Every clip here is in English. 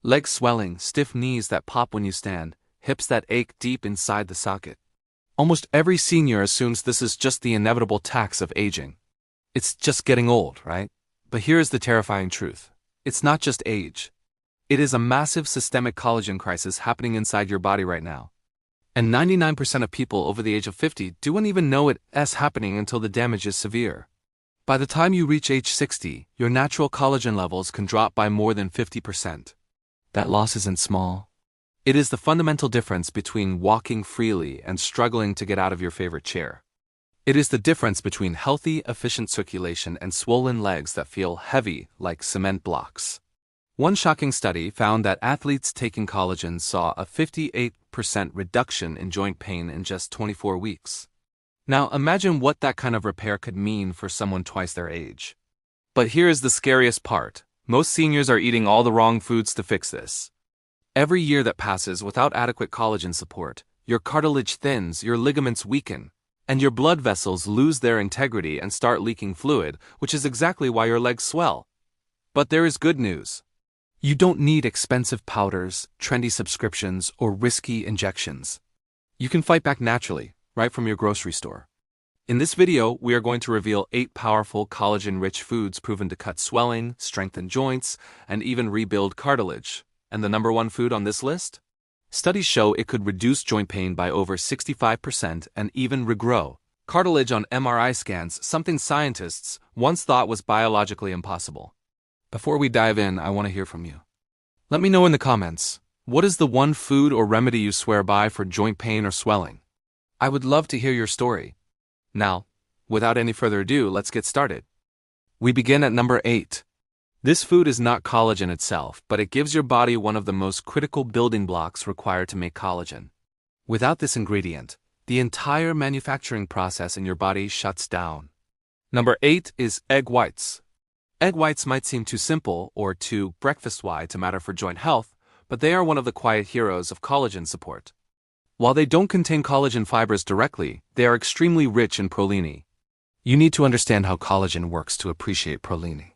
Leg swelling, stiff knees that pop when you stand, hips that ache deep inside the socket. Almost every senior assumes this is just the inevitable tax of aging. It's just getting old, right? But here's the terrifying truth. It's not just age. It is a massive systemic collagen crisis happening inside your body right now. And 99% of people over the age of 50 don't even know it's happening until the damage is severe. By the time you reach age 60, your natural collagen levels can drop by more than 50%. That loss isn't small. It is the fundamental difference between walking freely and struggling to get out of your favorite chair. It is the difference between healthy, efficient circulation and swollen legs that feel heavy like cement blocks. One shocking study found that athletes taking collagen saw a 58% reduction in joint pain in just 24 weeks. Now imagine what that kind of repair could mean for someone twice their age. But here is the scariest part. Most seniors are eating all the wrong foods to fix this. Every year that passes without adequate collagen support, your cartilage thins, your ligaments weaken, and your blood vessels lose their integrity and start leaking fluid, which is exactly why your legs swell. But there is good news. You don't need expensive powders, trendy subscriptions, or risky injections. You can fight back naturally, right from your grocery store. In this video, we are going to reveal 8 powerful collagen-rich foods proven to cut swelling, strengthen joints, and even rebuild cartilage. And the number one food on this list? Studies show it could reduce joint pain by over 65% and even regrow cartilage on MRI scans, something scientists once thought was biologically impossible. Before we dive in, I want to hear from you. Let me know in the comments, what is the one food or remedy you swear by for joint pain or swelling? I would love to hear your story. Now, without any further ado, let's get started. We begin at number 8. This food is not collagen itself, but it gives your body one of the most critical building blocks required to make collagen. Without this ingredient, the entire manufacturing process in your body shuts down. Number 8 is egg whites. Egg whites might seem too simple or too breakfast-y to matter for joint health, but they are one of the quiet heroes of collagen support. While they don't contain collagen fibers directly, they are extremely rich in proline. You need to understand how collagen works to appreciate proline.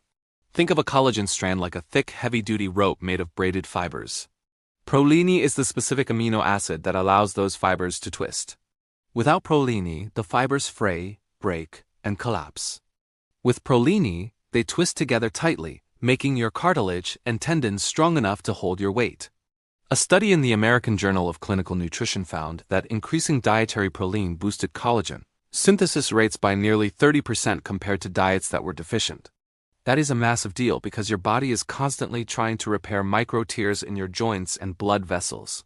Think of a collagen strand like a thick, heavy-duty rope made of braided fibers. Proline is the specific amino acid that allows those fibers to twist. Without proline, the fibers fray, break, and collapse. With proline, they twist together tightly, making your cartilage and tendons strong enough to hold your weight. A study in the American Journal of Clinical Nutrition found that increasing dietary proline boosted collagen synthesis rates by nearly 30% compared to diets that were deficient. That is a massive deal because your body is constantly trying to repair micro tears in your joints and blood vessels.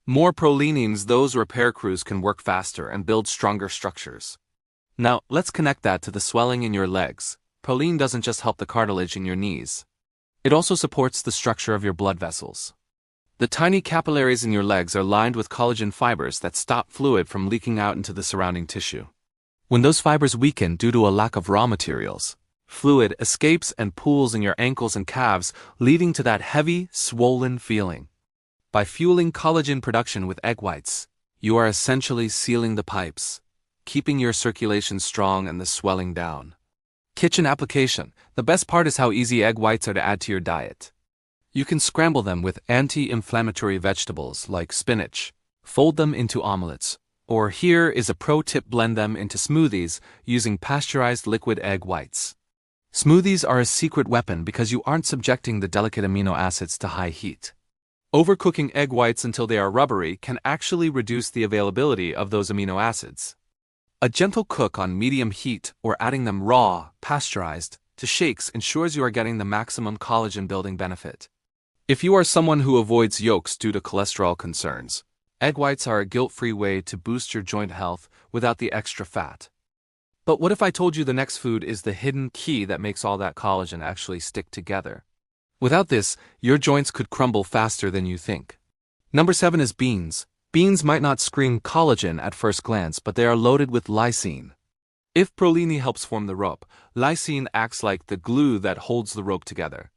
More proline means those repair crews can work faster and build stronger structures. Now, let's connect that to the swelling in your legs. Proline doesn't just help the cartilage in your knees. It also supports the structure of your blood vessels. The tiny capillaries in your legs are lined with collagen fibers that stop fluid from leaking out into the surrounding tissue. When those fibers weaken due to a lack of raw materials, fluid escapes and pools in your ankles and calves, leading to that heavy, swollen feeling. By fueling collagen production with egg whites, you are essentially sealing the pipes, keeping your circulation strong and the swelling down. Kitchen application. The best part is how easy egg whites are to add to your diet. You can scramble them with anti-inflammatory vegetables like spinach, fold them into omelets, or here is a pro tip: blend them into smoothies using pasteurized liquid egg whites. Smoothies are a secret weapon because you aren't subjecting the delicate amino acids to high heat. Overcooking egg whites until they are rubbery can actually reduce the availability of those amino acids. A gentle cook on medium heat or adding them raw, pasteurized, to shakes ensures you are getting the maximum collagen building benefit. If you are someone who avoids yolks due to cholesterol concerns, egg whites are a guilt-free way to boost your joint health without the extra fat. But what if I told you the next food is the hidden key that makes all that collagen actually stick together? Without this, your joints could crumble faster than you think. Number 7 is beans. Beans might not scream collagen at first glance, but they are loaded with lysine. If proline helps form the rope, lysine acts like the glue that holds the rope together.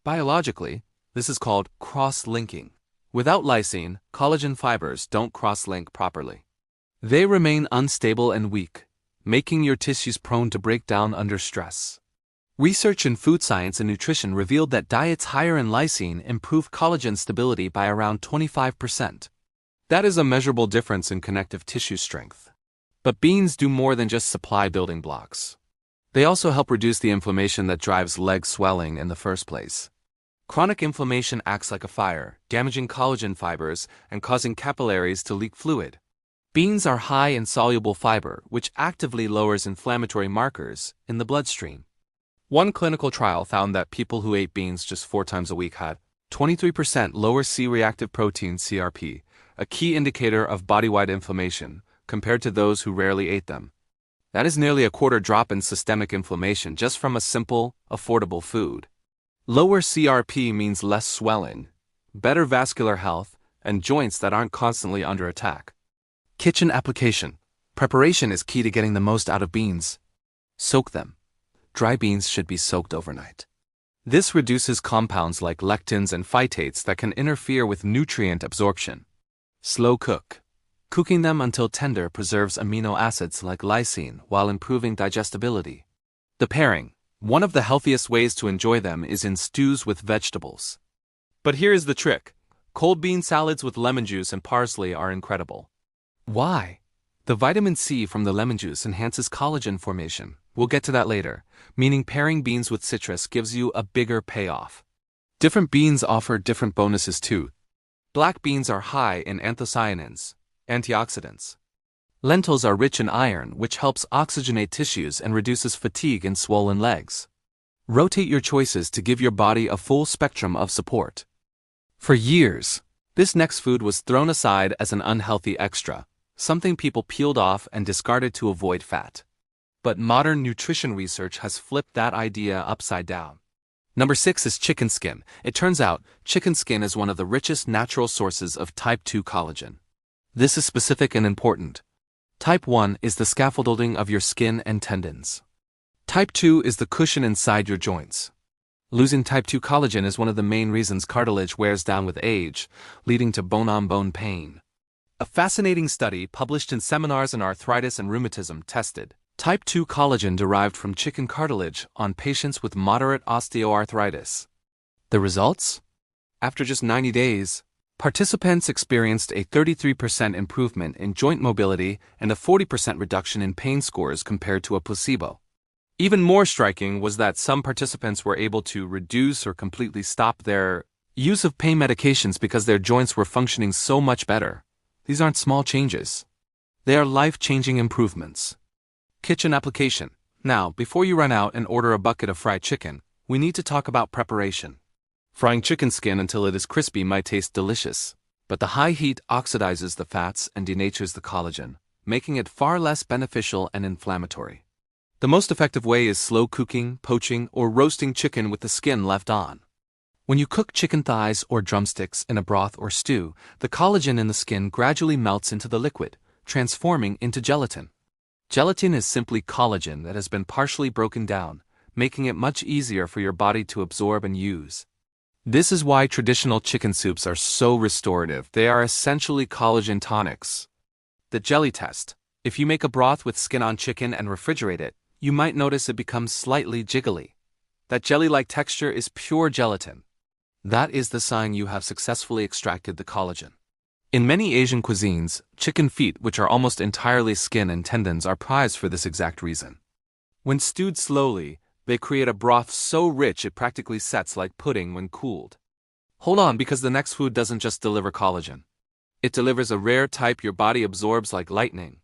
Biologically, this is called cross-linking. Without lysine, collagen fibers don't cross-link properly. They remain unstable and weak, making your tissues prone to break down under stress. Research in food science and nutrition revealed that diets higher in lysine improve collagen stability by around 25%. That is a measurable difference in connective tissue strength. But beans do more than just supply building blocks. They also help reduce the inflammation that drives leg swelling in the first place. Chronic inflammation acts like a fire, damaging collagen fibers and causing capillaries to leak fluid. Beans are high in soluble fiber, which actively lowers inflammatory markers in the bloodstream. One clinical trial found that people who ate beans just 4 times a week had 23% lower C-reactive protein (CRP), a key indicator of body-wide inflammation, compared to those who rarely ate them. That is nearly a quarter drop in systemic inflammation just from a simple, affordable food. Lower CRP means less swelling, better vascular health, and joints that aren't constantly under attack. Kitchen application. Preparation is key to getting the most out of beans. Soak them. Dry beans should be soaked overnight. This reduces compounds like lectins and phytates that can interfere with nutrient absorption. Slow cook. Cooking them until tender preserves amino acids like lysine while improving digestibility. The pairing. One of the healthiest ways to enjoy them is in stews with vegetables. But here is the trick. Cold bean salads with lemon juice and parsley are incredible. Why? The vitamin C from the lemon juice enhances collagen formation. We'll get to that later, meaning pairing beans with citrus gives you a bigger payoff. Different beans offer different bonuses too. Black beans are high in anthocyanins, antioxidants. Lentils are rich in iron, which helps oxygenate tissues and reduces fatigue in swollen legs. Rotate your choices to give your body a full spectrum of support. For years, this next food was thrown aside as an unhealthy extra, something people peeled off and discarded to avoid fat. But modern nutrition research has flipped that idea upside down. Number 6 is chicken skin. It turns out, chicken skin is one of the richest natural sources of type 2 collagen. This is specific and important. Type 1 is the scaffolding of your skin and tendons. Type 2 is the cushion inside your joints. Losing type 2 collagen is one of the main reasons cartilage wears down with age, leading to bone-on-bone pain. A fascinating study published in Seminars on Arthritis and Rheumatism tested type 2 collagen derived from chicken cartilage on patients with moderate osteoarthritis. The results? After just 90 days, participants experienced a 33% improvement in joint mobility and a 40% reduction in pain scores compared to a placebo. Even more striking was that some participants were able to reduce or completely stop their use of pain medications because their joints were functioning so much better. These aren't small changes. They are life-changing improvements. Kitchen application. Now, before you run out and order a bucket of fried chicken, we need to talk about preparation. Frying chicken skin until it is crispy might taste delicious, but the high heat oxidizes the fats and denatures the collagen, making it far less beneficial and inflammatory. The most effective way is slow cooking, poaching, or roasting chicken with the skin left on. When you cook chicken thighs or drumsticks in a broth or stew, the collagen in the skin gradually melts into the liquid, transforming into gelatin. Gelatin is simply collagen that has been partially broken down, making it much easier for your body to absorb and use. This is why traditional chicken soups are so restorative. They are essentially collagen tonics. The jelly test. If you make a broth with skin-on chicken and refrigerate it, you might notice it becomes slightly jiggly. That jelly-like texture is pure gelatin. That is the sign you have successfully extracted the collagen. In many Asian cuisines, chicken feet, which are almost entirely skin and tendons, are prized for this exact reason. When stewed slowly, they create a broth so rich it practically sets like pudding when cooled. Hold on, because the next food doesn't just deliver collagen. It delivers a rare type your body absorbs like lightning.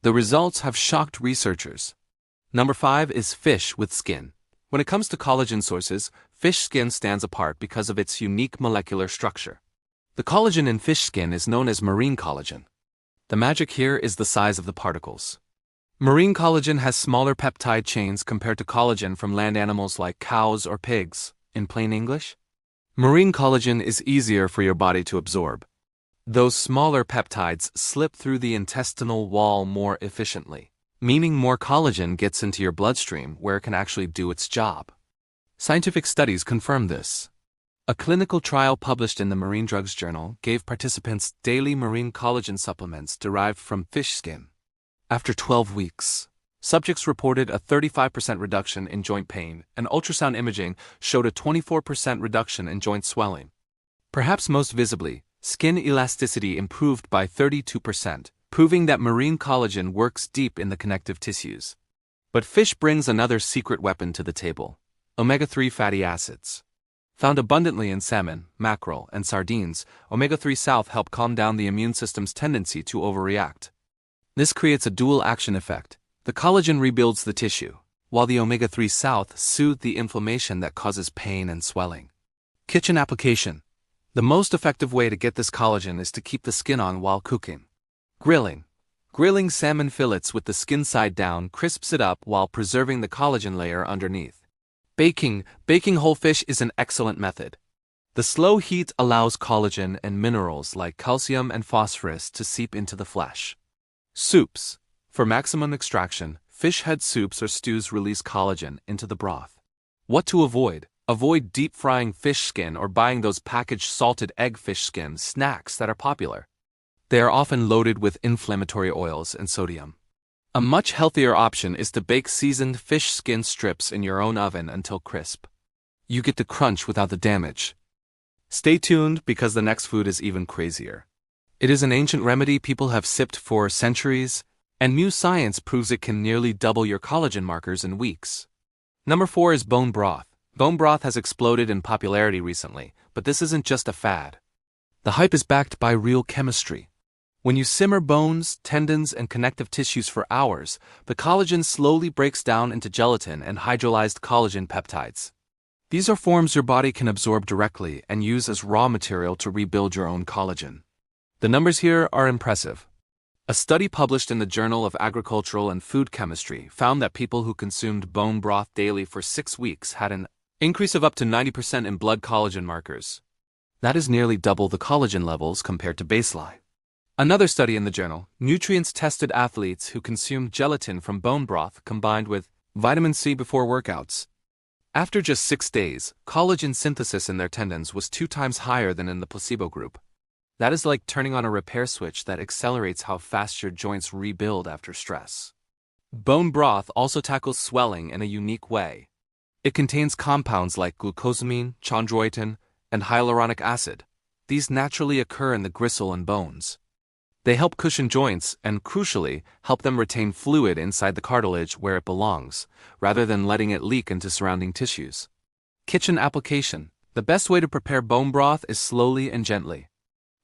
The results have shocked researchers. Number 5 is fish with skin. When it comes to collagen sources, fish skin stands apart because of its unique molecular structure. The collagen in fish skin is known as marine collagen. The magic here is the size of the particles. Marine collagen has smaller peptide chains compared to collagen from land animals like cows or pigs. In plain English, marine collagen is easier for your body to absorb. Those smaller peptides slip through the intestinal wall more efficiently, meaning more collagen gets into your bloodstream where it can actually do its job. Scientific studies confirm this. A clinical trial published in the Marine Drugs Journal gave participants daily marine collagen supplements derived from fish skin. After 12 weeks, Subjects reported a 35% reduction in joint pain, and ultrasound imaging showed a 24% reduction in joint swelling. Perhaps most visibly, skin elasticity improved by 32%, proving that marine collagen works deep in the connective tissues. But fish brings another secret weapon to the table: omega-3 fatty acids. Found abundantly in salmon, mackerel, and sardines, omega-3 South help calm down the immune system's tendency to overreact. This creates a dual action effect. The collagen rebuilds the tissue, while the omega-3 South soothes the inflammation that causes pain and swelling. Kitchen application. The most effective way to get this collagen is to keep the skin on while cooking. Grilling. Grilling salmon fillets with the skin side down crisps it up while preserving the collagen layer underneath. Baking. Baking whole fish is an excellent method. The slow heat allows collagen and minerals like calcium and phosphorus to seep into the flesh. Soups. For maximum extraction, fish head soups or stews release collagen into the broth. What to avoid? Avoid deep frying fish skin or buying those packaged salted egg fish skin snacks that are popular. They are often loaded with inflammatory oils and sodium. A much healthier option is to bake seasoned fish skin strips in your own oven until crisp. You get the crunch without the damage. Stay tuned because the next food is even crazier. It is an ancient remedy people have sipped for centuries, and new science proves it can nearly double your collagen markers in weeks. Number 4 is bone broth. Bone broth has exploded in popularity recently, but this isn't just a fad. The hype is backed by real chemistry. When you simmer bones, tendons, and connective tissues for hours, the collagen slowly breaks down into gelatin and hydrolyzed collagen peptides. These are forms your body can absorb directly and use as raw material to rebuild your own collagen. The numbers here are impressive. A study published in the Journal of Agricultural and Food Chemistry found that people who consumed bone broth daily for 6 weeks had an increase of up to 90% in blood collagen markers. That is nearly double the collagen levels compared to baseline. Another study in the journal, nutrients-tested athletes who consumed gelatin from bone broth combined with vitamin C before workouts. After just 6 days, collagen synthesis in their tendons was 2 times higher than in the placebo group. That is like turning on a repair switch that accelerates how fast your joints rebuild after stress. Bone broth also tackles swelling in a unique way. It contains compounds like glucosamine, chondroitin, and hyaluronic acid. These naturally occur in the gristle and bones. They help cushion joints and, crucially, help them retain fluid inside the cartilage where it belongs, rather than letting it leak into surrounding tissues. Kitchen application. The best way to prepare bone broth is slowly and gently.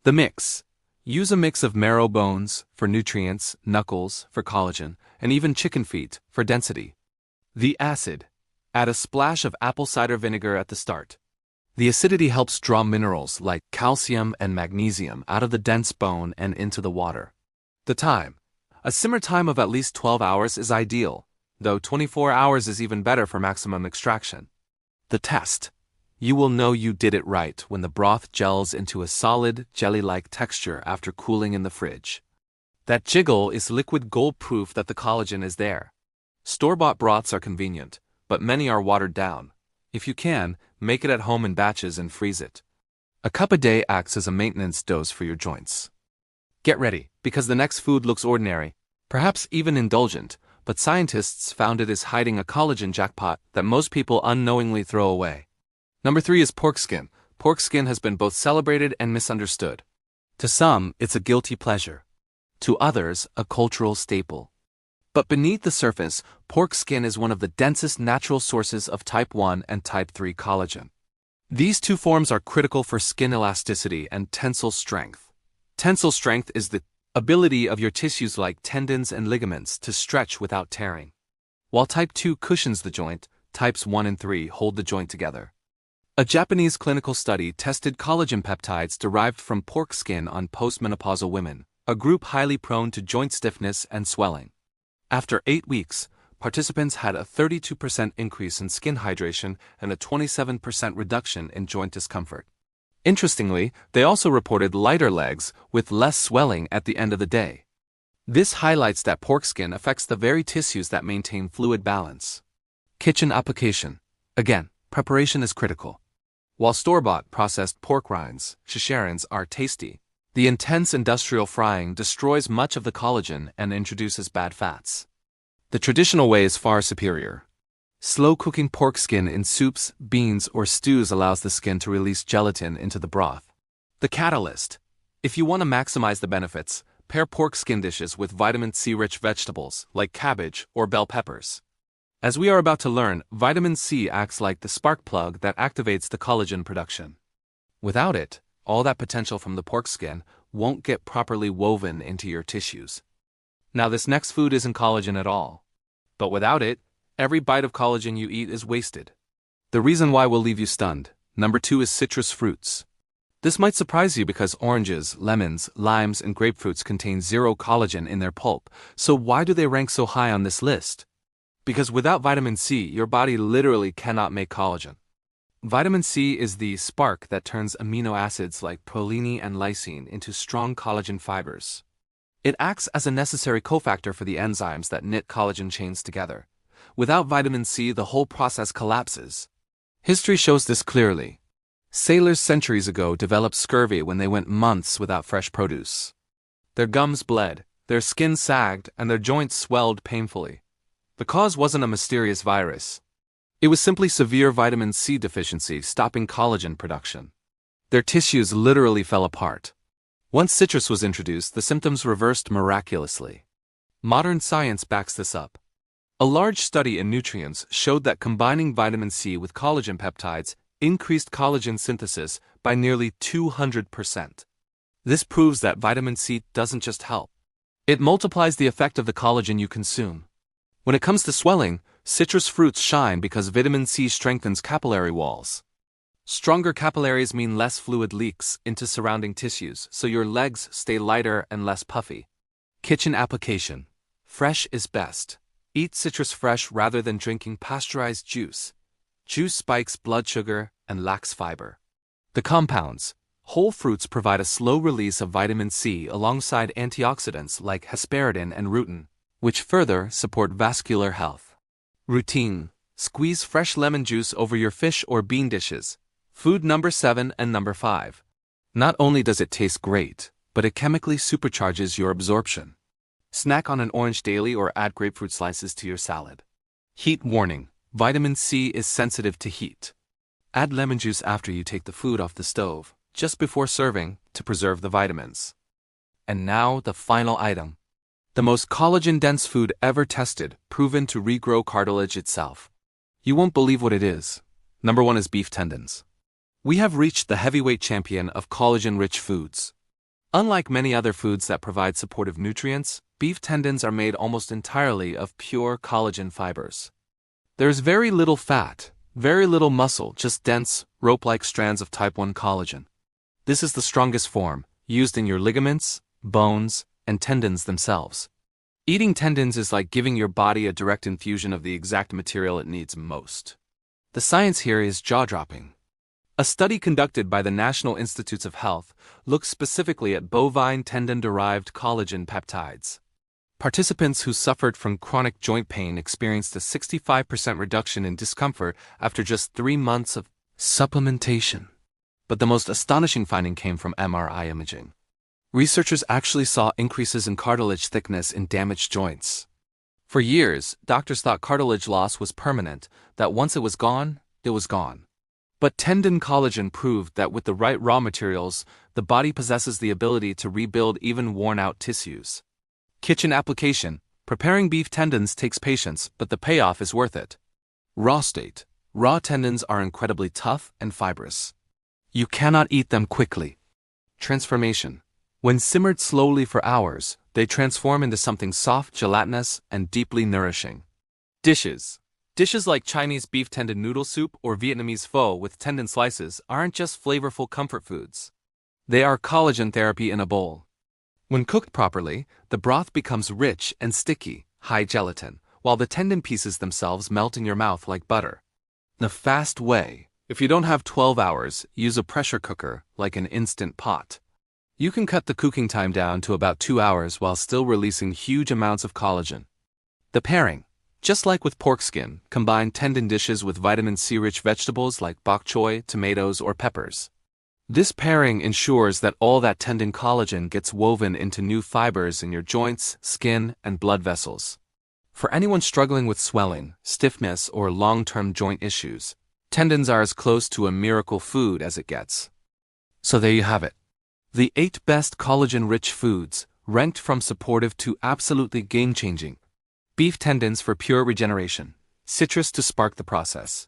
The mix. Use a mix of marrow bones for nutrients, knuckles for collagen, and even chicken feet for density. The acid. Add a splash of apple cider vinegar at the start. The acidity helps draw minerals like calcium and magnesium out of the dense bone and into the water. The time. A simmer time of at least 12 hours is ideal, though 24 hours is even better for maximum extraction. The test. You will know you did it right when the broth gels into a solid, jelly-like texture after cooling in the fridge. That jiggle is liquid gold proof that the collagen is there. Store-bought broths are convenient, but many are watered down. If you can, make it at home in batches and freeze it. A cup a day acts as a maintenance dose for your joints. Get ready, because the next food looks ordinary, perhaps even indulgent, but scientists found it is hiding a collagen jackpot that most people unknowingly throw away. Number 3 is pork skin. Pork skin has been both celebrated and misunderstood. To some, it's a guilty pleasure. To others, a cultural staple. But beneath the surface, pork skin is one of the densest natural sources of type 1 and type 3 collagen. These 2 forms are critical for skin elasticity and tensile strength. Tensile strength is the ability of your tissues like tendons and ligaments to stretch without tearing. While type 2 cushions the joint, types 1 and 3 hold the joint together. A Japanese clinical study tested collagen peptides derived from pork skin on postmenopausal women, a group highly prone to joint stiffness and swelling. After 8 weeks, participants had a 32% increase in skin hydration and a 27% reduction in joint discomfort. Interestingly, they also reported lighter legs with less swelling at the end of the day. This highlights that pork skin affects the very tissues that maintain fluid balance. Kitchen application. Again, preparation is critical. While store-bought processed pork rinds, chicharrons, are tasty, the intense industrial frying destroys much of the collagen and introduces bad fats. The traditional way is far superior. Slow cooking pork skin in soups, beans, or stews allows the skin to release gelatin into the broth. The catalyst. If you want to maximize the benefits, pair pork skin dishes with vitamin C-rich vegetables like cabbage or bell peppers. As we are about to learn, vitamin C acts like the spark plug that activates the collagen production. Without it, all that potential from the pork skin won't get properly woven into your tissues. Now, this next food isn't collagen at all. But without it, every bite of collagen you eat is wasted. The reason why will leave you stunned. Number 2 is citrus fruits. This might surprise you because oranges, lemons, limes, and grapefruits contain zero collagen in their pulp, so why do they rank so high on this list? Because without vitamin C, your body literally cannot make collagen. Vitamin C is the spark that turns amino acids like proline and lysine into strong collagen fibers. It acts as a necessary cofactor for the enzymes that knit collagen chains together. Without vitamin C, the whole process collapses. History shows this clearly. Sailors centuries ago developed scurvy when they went months without fresh produce. Their gums bled, their skin sagged, and their joints swelled painfully. The cause wasn't a mysterious virus. It was simply severe vitamin C deficiency stopping collagen production. Their tissues literally fell apart. Once citrus was introduced, the symptoms reversed miraculously. Modern science backs this up. A large study in nutrients showed that combining vitamin C with collagen peptides increased collagen synthesis by nearly 200%. This proves that vitamin C doesn't just help. It multiplies the effect of the collagen you consume. When it comes to swelling, citrus fruits shine because vitamin C strengthens capillary walls. Stronger capillaries mean less fluid leaks into surrounding tissues, so your legs stay lighter and less puffy. Kitchen application. Fresh is best. Eat citrus fresh rather than drinking pasteurized juice. Juice spikes blood sugar and lacks fiber. The compounds. Whole fruits provide a slow release of vitamin C alongside antioxidants like hesperidin and rutin, which further support vascular health. Routine. Squeeze fresh lemon juice over your fish or bean dishes. Food number 7 and number 5. Not only does it taste great, but it chemically supercharges your absorption. Snack on an orange daily or add grapefruit slices to your salad. Heat warning. Vitamin C is sensitive to heat. Add lemon juice after you take the food off the stove, just before serving, to preserve the vitamins. And now the final item. The most collagen-dense food ever tested, proven to regrow cartilage itself. You won't believe what it is. Number 1 is beef tendons. We have reached the heavyweight champion of collagen-rich foods. Unlike many other foods that provide supportive nutrients, beef tendons are made almost entirely of pure collagen fibers. There's very little fat, very little muscle, just dense, rope-like strands of type 1 collagen. This is the strongest form, used in your ligaments, bones, and tendons themselves. Eating tendons is like giving your body a direct infusion of the exact material it needs most. The science here is jaw-dropping. A study conducted by the National Institutes of Health looked specifically at bovine tendon-derived collagen peptides. Participants who suffered from chronic joint pain experienced a 65% reduction in discomfort after just 3 months of supplementation. But the most astonishing finding came from MRI imaging. Researchers actually saw increases in cartilage thickness in damaged joints. For years, doctors thought cartilage loss was permanent, that once it was gone, it was gone. But tendon collagen proved that with the right raw materials, the body possesses the ability to rebuild even worn-out tissues. Kitchen application. Preparing beef tendons takes patience, but the payoff is worth it. Raw state. Raw tendons are incredibly tough and fibrous. You cannot eat them quickly. Transformation. When simmered slowly for hours, they transform into something soft, gelatinous, and deeply nourishing. Dishes. Dishes like Chinese beef tendon noodle soup or Vietnamese pho with tendon slices aren't just flavorful comfort foods. They are collagen therapy in a bowl. When cooked properly, the broth becomes rich and sticky, high gelatin, while the tendon pieces themselves melt in your mouth like butter. The fast way. If you don't have 12 hours, use a pressure cooker, like an instant pot. You can cut the cooking time down to about 2 hours while still releasing huge amounts of collagen. The pairing. Just like with pork skin, combine tendon dishes with vitamin C-rich vegetables like bok choy, tomatoes, or peppers. This pairing ensures that all that tendon collagen gets woven into new fibers in your joints, skin, and blood vessels. For anyone struggling with swelling, stiffness, or long-term joint issues, tendons are as close to a miracle food as it gets. So there you have it. The 8 best collagen-rich foods, ranked from supportive to absolutely game-changing. Beef tendons for pure regeneration, citrus to spark the process.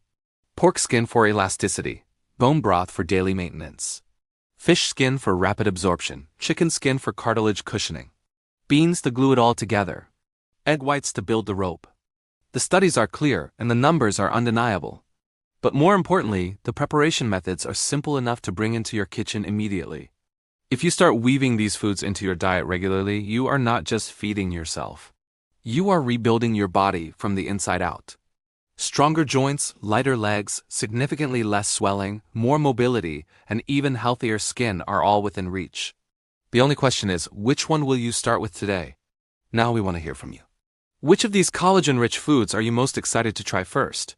Pork skin for elasticity, bone broth for daily maintenance. Fish skin for rapid absorption, chicken skin for cartilage cushioning. Beans to glue it all together. Egg whites to build the rope. The studies are clear and the numbers are undeniable. But more importantly, the preparation methods are simple enough to bring into your kitchen immediately. If you start weaving these foods into your diet regularly, you are not just feeding yourself. You are rebuilding your body from the inside out. Stronger joints, lighter legs, significantly less swelling, more mobility, and even healthier skin are all within reach. The only question is, which one will you start with today? Now we want to hear from you. Which of these collagen-rich foods are you most excited to try first?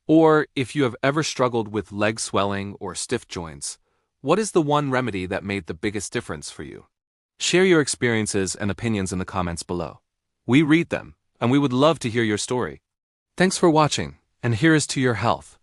Or, if you have ever struggled with leg swelling or stiff joints, what is the one remedy that made the biggest difference for you? Share your experiences and opinions in the comments below. We read them, and we would love to hear your story. Thanks for watching, and here is to your health.